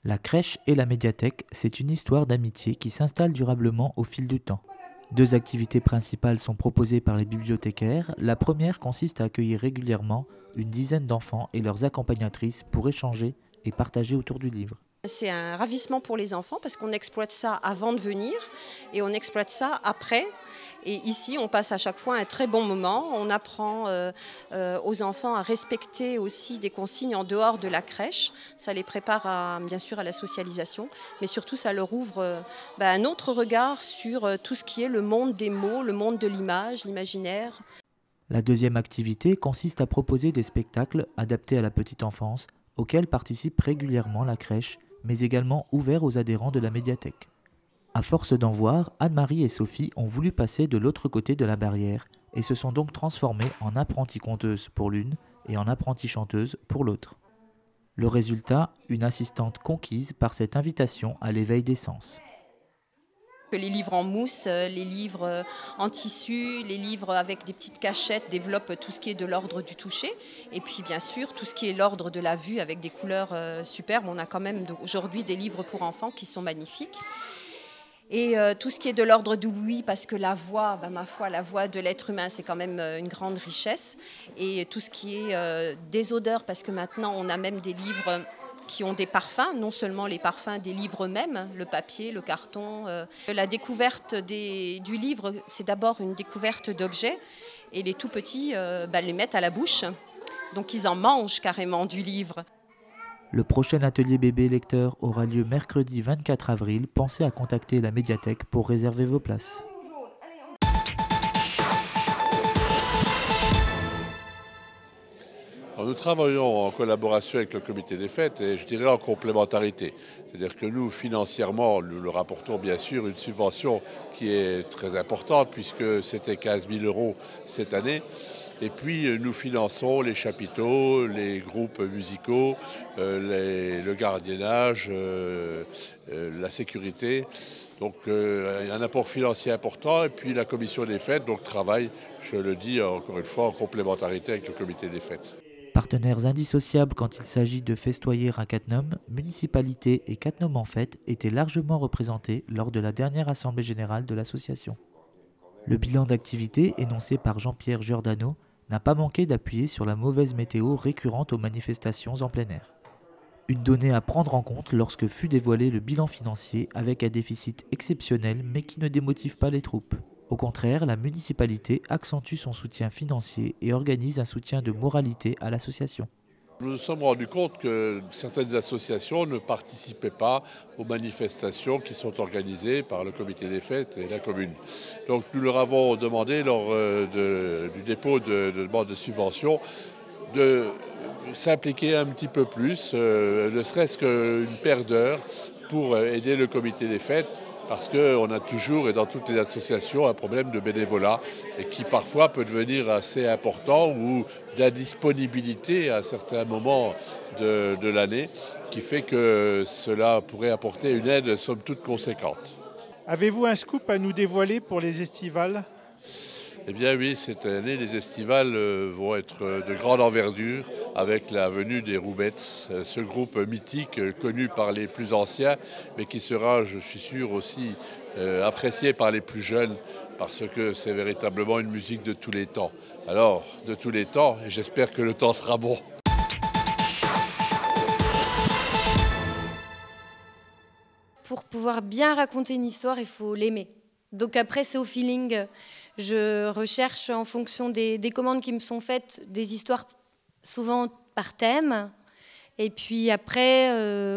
La crèche et la médiathèque, c'est une histoire d'amitié qui s'installe durablement au fil du temps. Deux activités principales sont proposées par les bibliothécaires. La première consiste à accueillir régulièrement une dizaine d'enfants et leurs accompagnatrices pour échanger et partager autour du livre. C'est un ravissement pour les enfants parce qu'on exploite ça avant de venir et on exploite ça après. Et ici, on passe à chaque fois un très bon moment. On apprend aux enfants à respecter aussi des consignes en dehors de la crèche. Ça les prépare bien sûr à la socialisation, mais surtout ça leur ouvre un autre regard sur tout ce qui est le monde des mots, le monde de l'image, l'imaginaire. La deuxième activité consiste à proposer des spectacles adaptés à la petite enfance, auxquels participe régulièrement la crèche, mais également ouverts aux adhérents de la médiathèque. À force d'en voir, Anne-Marie et Sophie ont voulu passer de l'autre côté de la barrière et se sont donc transformées en apprenties conteuses pour l'une et en apprenties chanteuses pour l'autre. Le résultat, une assistante conquise par cette invitation à l'éveil des sens. Les livres en mousse, les livres en tissu, les livres avec des petites cachettes développent tout ce qui est de l'ordre du toucher. Et puis bien sûr, tout ce qui est l'ordre de la vue avec des couleurs superbes. On a quand même aujourd'hui des livres pour enfants qui sont magnifiques. Et tout ce qui est de l'ordre du l'ouïe, parce que la voix, ma foi, la voix de l'être humain, c'est quand même une grande richesse. Et tout ce qui est des odeurs, parce que maintenant, on a même des livres qui ont des parfums, non seulement les parfums des livres eux-mêmes, le papier, le carton. La découverte du livre, c'est d'abord une découverte d'objets. Et les tout petits les mettent à la bouche. Donc ils en mangent carrément du livre. Le prochain atelier bébé lecteur aura lieu mercredi 24 avril. Pensez à contacter la médiathèque pour réserver vos places. Alors, nous travaillons en collaboration avec le comité des fêtes et je dirais en complémentarité. C'est-à-dire que nous, financièrement, nous leur apportons bien sûr une subvention qui est très importante puisque c'était 15 000 € cette année. Et puis nous finançons les chapiteaux, les groupes musicaux, le gardiennage, la sécurité. Donc un apport financier important et puis la commission des fêtes donc, travaille, je le dis encore une fois, en complémentarité avec le comité des fêtes. Partenaires indissociables quand il s'agit de festoyer un Catnum, municipalité et Catnum en fête étaient largement représentés lors de la dernière assemblée générale de l'association. Le bilan d'activité énoncé par Jean-Pierre Giordano n'a pas manqué d'appuyer sur la mauvaise météo récurrente aux manifestations en plein air. Une donnée à prendre en compte lorsque fut dévoilé le bilan financier avec un déficit exceptionnel mais qui ne démotive pas les troupes. Au contraire, la municipalité accentue son soutien financier et organise un soutien de moralité à l'association. Nous nous sommes rendus compte que certaines associations ne participaient pas aux manifestations qui sont organisées par le comité des fêtes et la commune. Donc nous leur avons demandé lors du dépôt de demande de subvention de s'impliquer un petit peu plus, ne serait-ce qu'une paire d'heures pour aider le comité des fêtes. Parce qu'on a toujours et dans toutes les associations un problème de bénévolat et qui parfois peut devenir assez important ou d'indisponibilité à certains moments de l'année qui fait que cela pourrait apporter une aide somme toute conséquente. Avez-vous un scoop à nous dévoiler pour les estivales ? Eh bien oui, cette année, les estivales vont être de grande envergure avec la venue des Roubettes, ce groupe mythique connu par les plus anciens, mais qui sera, je suis sûr, aussi apprécié par les plus jeunes, parce que c'est véritablement une musique de tous les temps. Alors, de tous les temps, et j'espère que le temps sera bon. Pour pouvoir bien raconter une histoire, il faut l'aimer. Donc après, c'est au feeling. Je recherche en fonction des commandes qui me sont faites des histoires souvent par thème. Et puis après,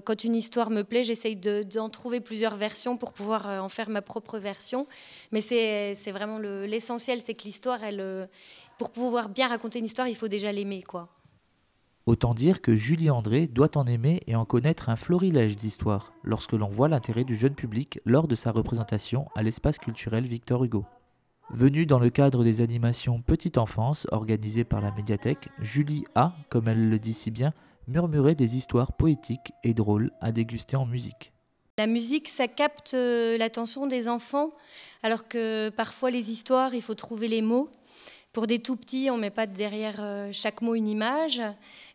quand une histoire me plaît, j'essaye d'en trouver plusieurs versions pour pouvoir en faire ma propre version. Mais c'est vraiment l'essentiel, c'est que l'histoire, pour pouvoir bien raconter une histoire, il faut déjà l'aimer, quoi. Autant dire que Julie André doit en aimer et en connaître un florilège d'histoires lorsque l'on voit l'intérêt du jeune public lors de sa représentation à l'espace culturel Victor Hugo. Venue dans le cadre des animations Petite Enfance organisées par la médiathèque, Julie a, comme elle le dit si bien, murmuré des histoires poétiques et drôles à déguster en musique. La musique, ça capte l'attention des enfants, alors que parfois les histoires, il faut trouver les mots. Pour des tout petits, on ne met pas derrière chaque mot une image.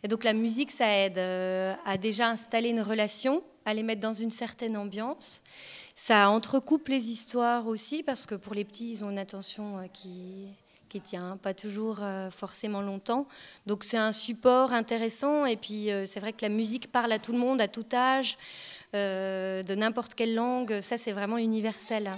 Et donc la musique, ça aide à déjà installer une relation. à les mettre dans une certaine ambiance. Ça entrecoupe les histoires aussi, parce que pour les petits, ils ont une attention qui tient pas toujours forcément longtemps. Donc c'est un support intéressant, et puis c'est vrai que la musique parle à tout le monde, à tout âge, de n'importe quelle langue, ça c'est vraiment universel.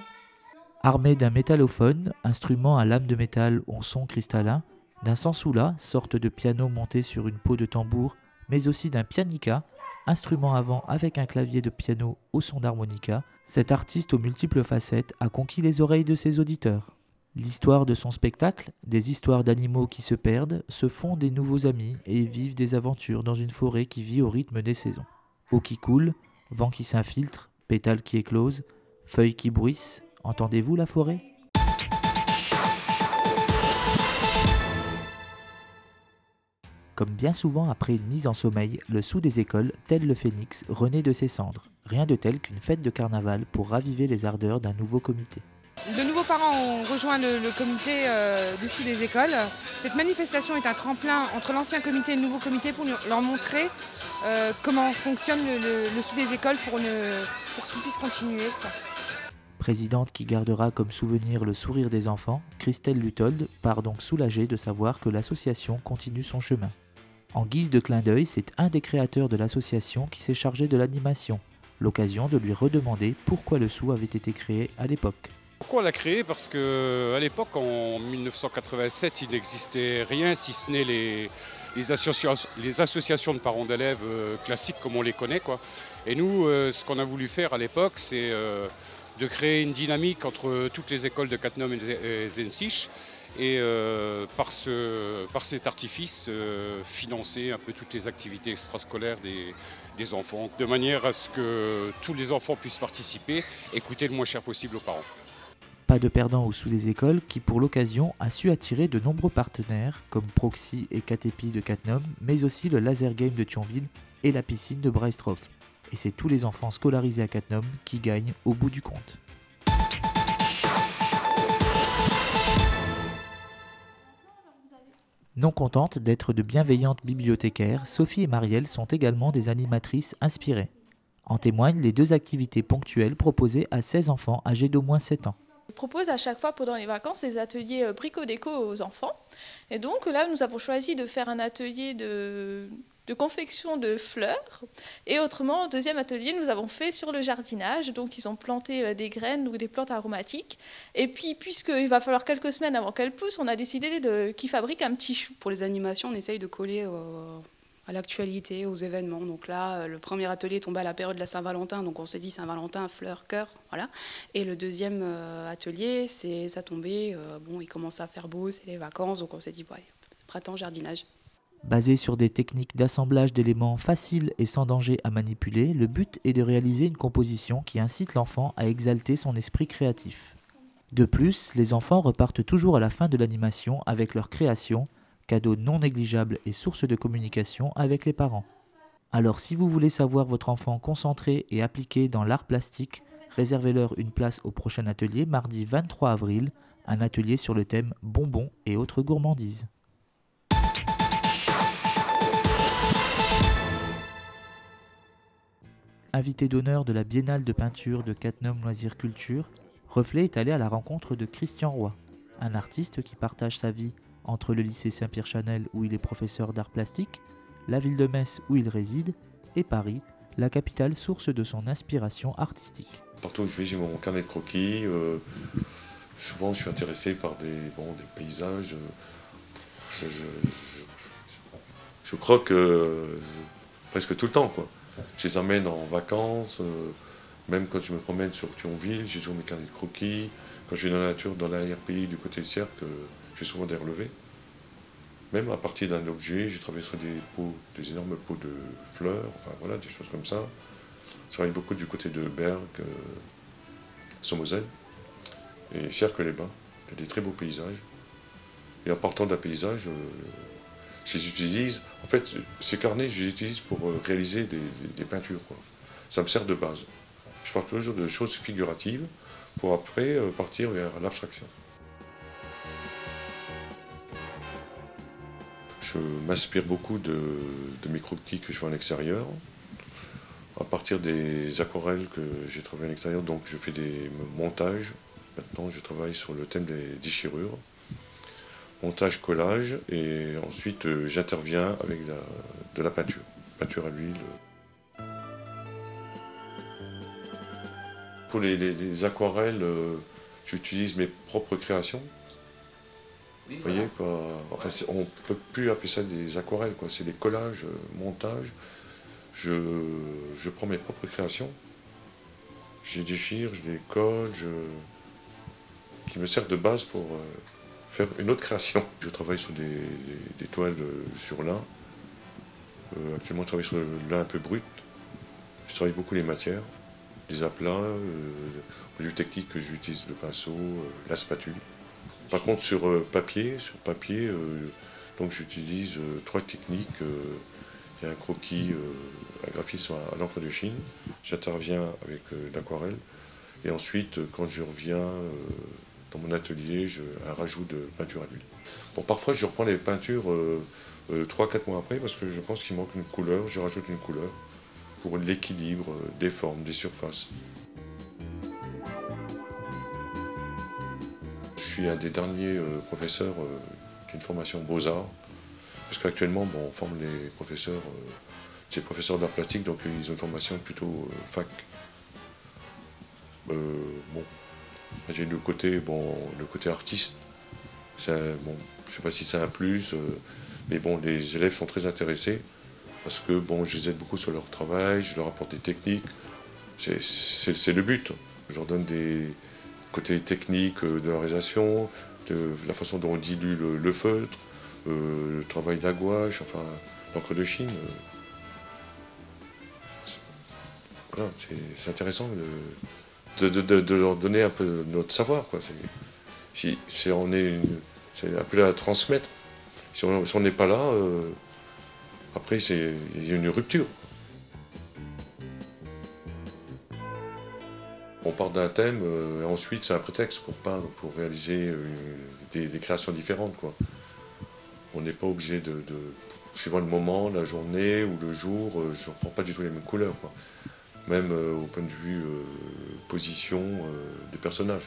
Armé d'un métallophone, instrument à lame de métal au son cristallin, d'un sansoula, sorte de piano monté sur une peau de tambour, mais aussi d'un pianica, instrument avant avec un clavier de piano au son d'harmonica, cet artiste aux multiples facettes a conquis les oreilles de ses auditeurs. L'histoire de son spectacle, des histoires d'animaux qui se perdent, se font des nouveaux amis et vivent des aventures dans une forêt qui vit au rythme des saisons. Eau qui coule, vent qui s'infiltre, pétales qui éclosent, feuilles qui bruissent, entendez-vous la forêt ? Comme bien souvent après une mise en sommeil, le Sous des écoles, tel le phénix, renaît de ses cendres. Rien de tel qu'une fête de carnaval pour raviver les ardeurs d'un nouveau comité. De nouveaux parents ont rejoint le comité du Sous des écoles. Cette manifestation est un tremplin entre l'ancien comité et le nouveau comité pour leur montrer comment fonctionne le Sous des écoles pour qu'ils puissent continuer, quoi. Présidente qui gardera comme souvenir le sourire des enfants, Christelle Lutold part donc soulagée de savoir que l'association continue son chemin. En guise de clin d'œil, c'est un des créateurs de l'association qui s'est chargé de l'animation, l'occasion de lui redemander pourquoi le Sous avait été créé à l'époque. Pourquoi on l'a créé? Parce qu'à l'époque, en 1987, il n'existait rien si ce n'est les associations de parents d'élèves classiques comme on les connaît, quoi. Et nous, ce qu'on a voulu faire à l'époque, c'est de créer une dynamique entre toutes les écoles de Cattenom et Zensich et par cet artifice, financer un peu toutes les activités extrascolaires des enfants, de manière à ce que tous les enfants puissent participer et coûter le moins cher possible aux parents. Pas de perdant au Sous des écoles qui, pour l'occasion, a su attirer de nombreux partenaires comme Proxy et Catepi de Cattenom, mais aussi le Laser Game de Thionville et la piscine de Breistroff. Et c'est tous les enfants scolarisés à Cattenom qui gagnent au bout du compte. Non contentes d'être de bienveillantes bibliothécaires, Sophie et Marielle sont également des animatrices inspirées. En témoignent les 2 activités ponctuelles proposées à 16 enfants âgés d'au moins 7 ans. On propose à chaque fois pendant les vacances des ateliers brico-déco aux enfants. Et donc là, nous avons choisi de faire un atelier de confection de fleurs. Et autrement, au deuxième atelier, nous avons fait sur le jardinage. Donc ils ont planté des graines ou des plantes aromatiques. Et puis, puisqu'il va falloir quelques semaines avant qu'elles poussent, on a décidé qu'ils fabriquent un petit chou. Pour les animations, on essaye de coller à l'actualité, aux événements. Donc là, le premier atelier tombait à la période de la Saint-Valentin, donc on s'est dit Saint-Valentin, fleurs, cœur, voilà. Et le deuxième atelier, ça tombait, il commence à faire beau, c'est les vacances, donc on s'est dit, printemps, jardinage. Basé sur des techniques d'assemblage d'éléments faciles et sans danger à manipuler, le but est de réaliser une composition qui incite l'enfant à exalter son esprit créatif. De plus, les enfants repartent toujours à la fin de l'animation avec leur création, cadeau non négligeable et source de communication avec les parents. Alors si vous voulez savoir votre enfant concentré et appliqué dans l'art plastique, réservez-leur une place au prochain atelier mardi 23 avril, un atelier sur le thème bonbons et autres gourmandises. Invité d'honneur de la Biennale de peinture de Cattenom Loisirs Culture, Reflet est allé à la rencontre de Christian Roy, un artiste qui partage sa vie entre le lycée Saint-Pierre-Chanel où il est professeur d'art plastique, la ville de Metz où il réside, et Paris, la capitale source de son inspiration artistique. Partout où je vais, j'ai mon carnet de croquis. Souvent, je suis intéressé par des paysages. Je croque presque tout le temps, quoi. Je les emmène en vacances. Même quand je me promène sur Thionville, j'ai toujours mes carnets de croquis. Quand je vais dans la nature, dans l'arrière-pays du côté du cercle, j'ai souvent des relevés. Même à partir d'un objet, j'ai travaillé sur des énormes pots de fleurs, enfin voilà, des choses comme ça. Je travaille beaucoup du côté de Berck, Sommoselle et Cercle-les-Bains. Il y a des très beaux paysages. Et en partant d'un paysage, je les utilise. En fait, ces carnets, je les utilise pour réaliser des peintures, quoi. Ça me sert de base. Je pars toujours de choses figuratives pour après partir vers l'abstraction. Je m'inspire beaucoup de mes croquis que je fais en extérieur. à partir des aquarelles que j'ai travaillées à l'extérieur. Donc je fais des montages. Maintenant, je travaille sur le thème des déchirures. Montage, collage, et ensuite j'interviens avec de la peinture à l'huile. Pour les aquarelles, j'utilise mes propres créations. Vous voyez, quoi. Enfin, on ne peut plus appeler ça des aquarelles, quoi. C'est des collages, montages. Je prends mes propres créations, je les déchire, je les colle, qui me servent de base pour faire une autre création. Je travaille sur des toiles sur lin. Actuellement, je travaille sur le lin un peu brut. Je travaille beaucoup les matières, les aplats, les techniques que j'utilise, le pinceau, la spatule. Par contre, sur papier, donc j'utilise 3 techniques. Il y a un croquis, un graphisme à l'encre de Chine. J'interviens avec l'aquarelle. Et ensuite, quand je reviens dans mon atelier, un rajout de peinture à l'huile. Bon, parfois, je reprends les peintures 3-4 mois après parce que je pense qu'il manque une couleur. Je rajoute une couleur pour l'équilibre des formes, des surfaces. Je suis un des derniers professeurs qui a une formation Beaux-Arts. Parce qu'actuellement, bon, on forme les professeurs, c'est professeurs d'art plastique, donc ils ont une formation plutôt fac. Bon, j'ai le côté artiste. Bon, je ne sais pas si c'est un plus, mais bon, les élèves sont très intéressés parce que bon, je les aide beaucoup sur leur travail, je leur apporte des techniques. C'est le but. Je leur donne des côtés techniques de la réalisation, de la façon dont on dilue le feutre. Le travail de la gouache, enfin l'encre de Chine. Voilà, c'est intéressant de leur donner un peu notre savoir, quoi. C'est un peu à transmettre. Si on n'est pas là, après il y a une rupture. On part d'un thème et ensuite c'est un prétexte pour peindre, pour réaliser des créations différentes, quoi. On n'est pas obligé suivant le moment, la journée ou le jour, je ne reprends pas du tout les mêmes couleurs, quoi. Même au point de vue position des personnages.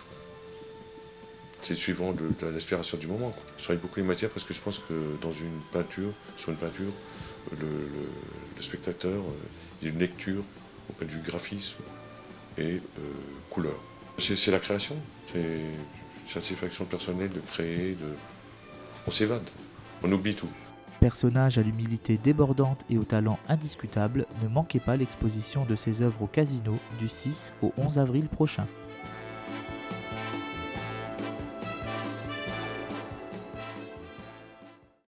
C'est suivant l'inspiration du moment, quoi. Je travaille beaucoup les matières parce que je pense que sur une peinture, le spectateur, il y a une lecture au point de vue graphisme et couleur. C'est la création, c'est une satisfaction personnelle de créer, on s'évade. On oublie tout. Personnage à l'humilité débordante et au talent indiscutable, ne manquez pas l'exposition de ses œuvres au Casino du 6 au 11 avril prochain.